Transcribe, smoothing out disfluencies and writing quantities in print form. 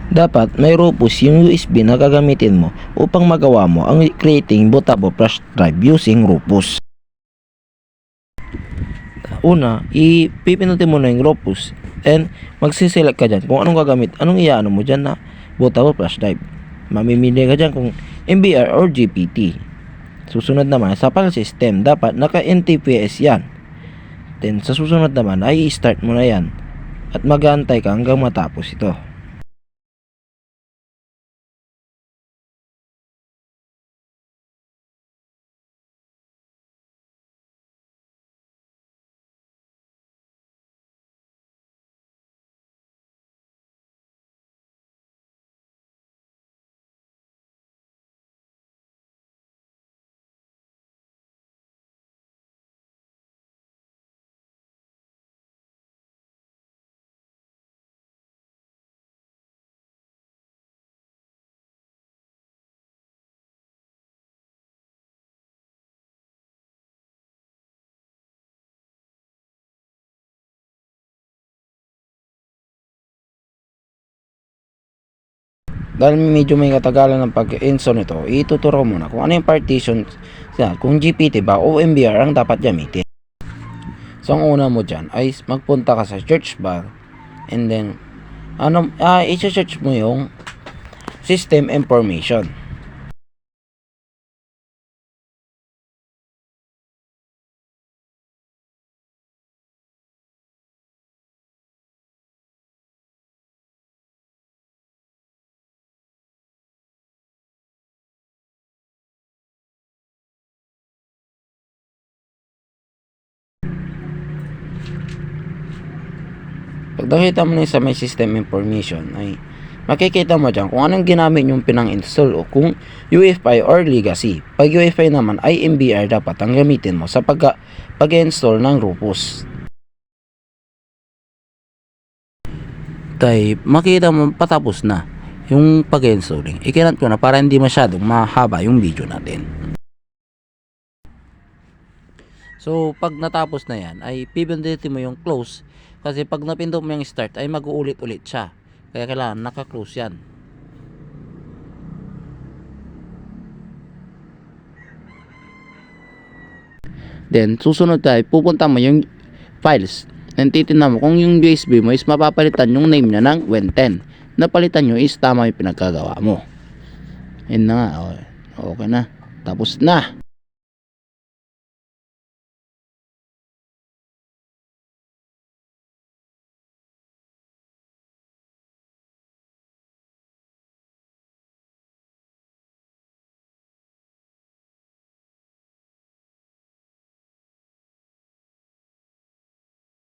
Dapat may Rufus yung USB na gagamitin mo upang magawa mo ang creating bootable flash drive using Rufus. Una, ipipindutin mo na yung Rufus and magsiselect ka dyan kung anong gagamit, anong iaano mo dyan na bootable flash drive. Mamimili ka dyan kung MBR or GPT. Susunod naman, sa file system, dapat naka-NTFS yan. Then, sa susunod naman, ay i-start mo na yan at mag-aantay ka hanggang matapos ito. Dahil medyo may katagalan ng pag-install nito, ituturo ko muna kung ano yung partition, kung GPT ba o MBR ang dapat gamitin. So, ang una mo dyan ay magpunta ka sa search bar and then, i-search mo yung system information. Pag nakita mo na sa may system information, ay makikita mo dyan kung anong ginamit yung pinang-install o kung UEFI or legacy. Pag UEFI naman ay MBR dapat ang gamitin mo sa pag-install ng Rufus. Tay, makita mo patapos na yung pag-installing. Ikinat ko na para hindi masyadong mahaba yung video natin. So, pag natapos na yan, ay pipindutin mo yung close. Kasi pag napindot mo yung start, ay mag-uulit-ulit siya. Kaya kailangan naka-close yan. Then, susunod tayo, pupunta mo yung files. Then, titignan mo kung yung USB mo is mapapalitan yung name niya ng Win10. Napalitan nyo is tama yung pinagkagawa mo. Yun na nga, okay na. Tapos na.